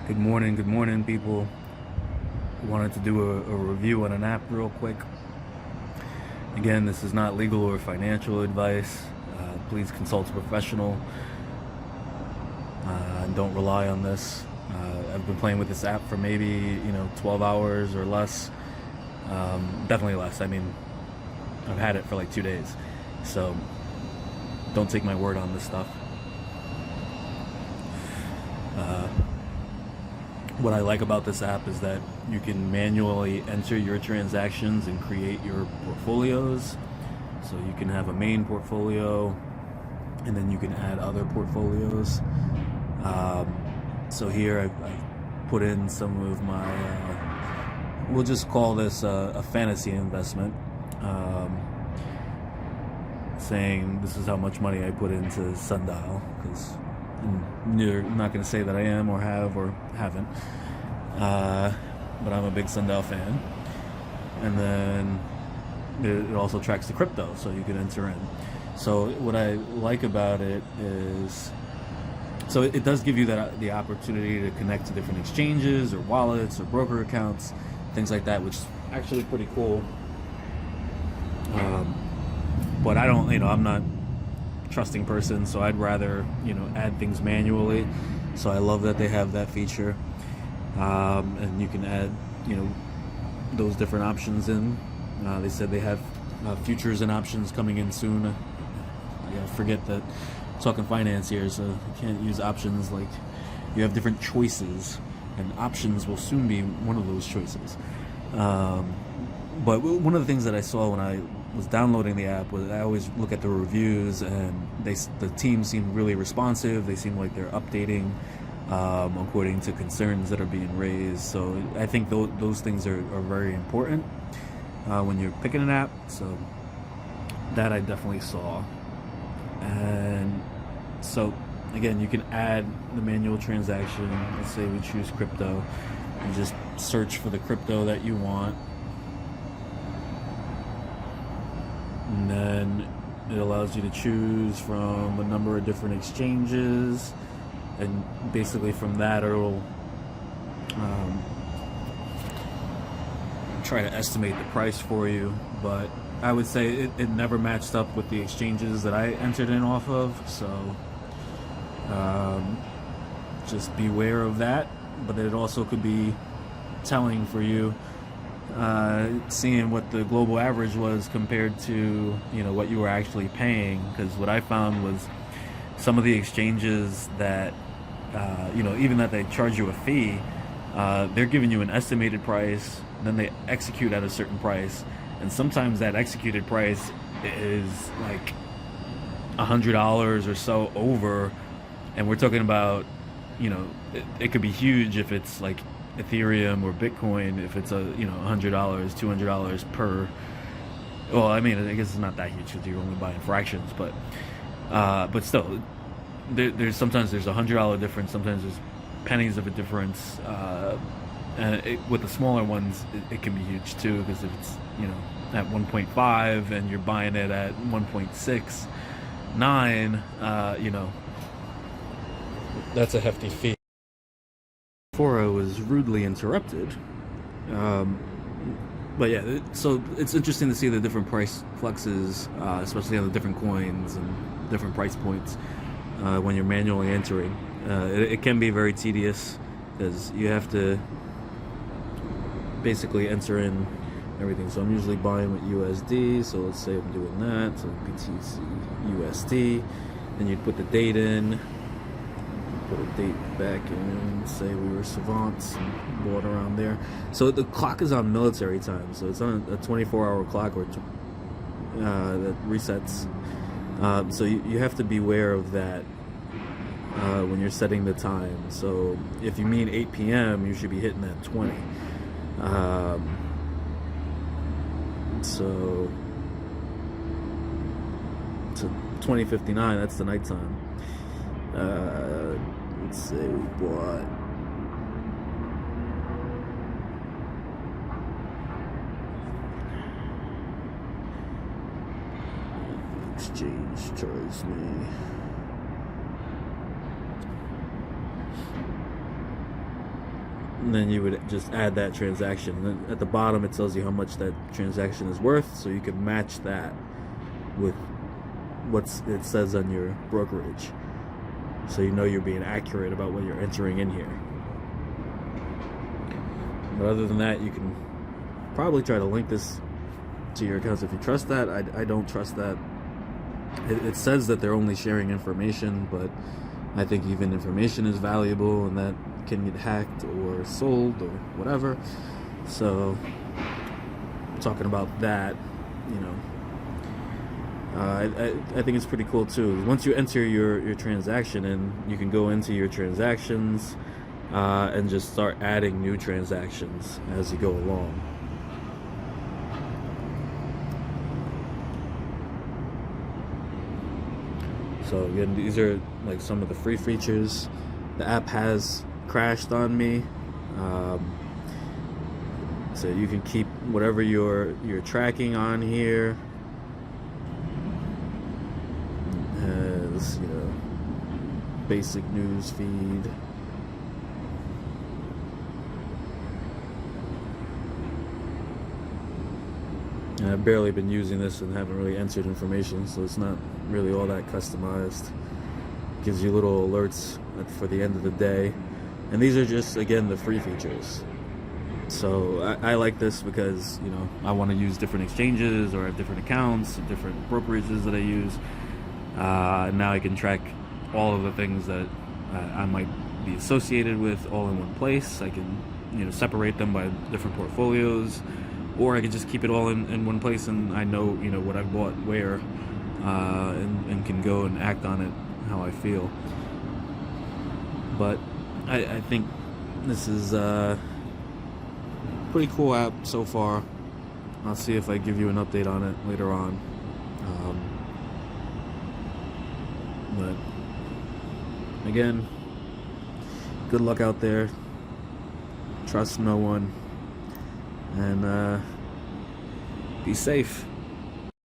Good morning, people. Wanted to do a review on an app real quick. Again, this is not legal or financial advice. Please consult a professional and don't rely on this. I've been playing with this app for maybe 12 hours or less. Definitely less. I mean, I've had it for like 2 days, so don't take my word on this stuff. What I like about this app is that you can manually enter your transactions and create your portfolios. So you can have a main portfolio, and then you can add other portfolios. So here I've put in some of my, we'll just call this a fantasy investment, saying this is how much money I put into Sundial, because I'm not going to say that I am or have or haven't, but I'm a big Sundial fan. And then it also tracks the crypto, so you can enter in. So what I like about it is, so it does give you the opportunity to connect to different exchanges or wallets or broker accounts, things like that, which is actually pretty cool. But I don't, I'm not trusting person, so I'd rather add things manually. So I love that they have that feature, and you can add those different options in. They said they have futures and options coming in soon. I forget that I'm talking finance here, so you can't use options. Like, you have different choices, and options will soon be one of those choices. But one of the things that I saw when I was downloading the app was I always look at the reviews, and the team seemed really responsive. They seem like they're updating according to concerns that are being raised. So I think those things are very important when you're picking an app. So that I definitely saw. And so again, you can add the manual transaction. Let's say we choose crypto, and just search for the crypto that you want. And then it allows you to choose from a number of different exchanges, and basically from that it'll try to estimate the price for you. But I would say it never matched up with the exchanges that I entered in off of, so just beware of that. But it also could be telling for you, seeing what the global average was compared to what you were actually paying. Because what I found was some of the exchanges that even that they charge you a fee, they're giving you an estimated price, and then they execute at a certain price, and sometimes that executed price is like $100 or so over. And we're talking about it could be huge if it's like Ethereum or Bitcoin, if it's $100, $200 per. Well, I mean, I guess it's not that huge because you're only buying fractions, but still, there's sometimes there's $100 difference, sometimes there's pennies of a difference, and with the smaller ones, it can be huge too, because if it's at 1.5 and you're buying it at 1.69, that's a hefty fee. Before I was rudely interrupted. But yeah, so it's interesting to see the different price fluxes, especially on the different coins and different price points when you're manually entering. It can be very tedious because you have to basically enter in everything. So I'm usually buying with USD, so let's say I'm doing that, so BTC USD, then you'd put the date in, put a date back in, say we were savants and bought around there. So the clock is on military time, so it's on a 24-hour clock that resets. So you have to beware of that when you're setting the time. So if you mean 8 p.m., you should be hitting that 20. So 20:59, that's the nighttime. Let's say we bought exchange charged me. And then you would just add that transaction. And then at the bottom, it tells you how much that transaction is worth, so you can match that with what it says on your brokerage, so you know you're being accurate about what you're entering in here. But other than that, you can probably try to link this to your accounts if you trust that. I don't trust that. It says that they're only sharing information, but I think even information is valuable, and that can get hacked or sold or whatever. So talking about that, you know, I think it's pretty cool too. Once you enter your transaction in, you can go into your transactions and just start adding new transactions as you go along. So again, these are like some of the free features. The app has crashed on me, so you can keep whatever you're tracking on here. It has, you know, basic news feed. And I've barely been using this and haven't really entered information, so it's not really all that customized. Gives you little alerts for the end of the day. And these are just, again, the free features. So I like this because, you know, I want to use different exchanges or have different accounts, different brokerages that I use. Now I can track all of the things that I might be associated with all in one place. I can, you know, separate them by different portfolios, or I can just keep it all in one place, and I know, you know, what I've bought where, and can go and act on it how I feel. But I think this is a pretty cool app so far. I'll see if I give you an update on it later on. But again, good luck out there. Trust no one. And be safe.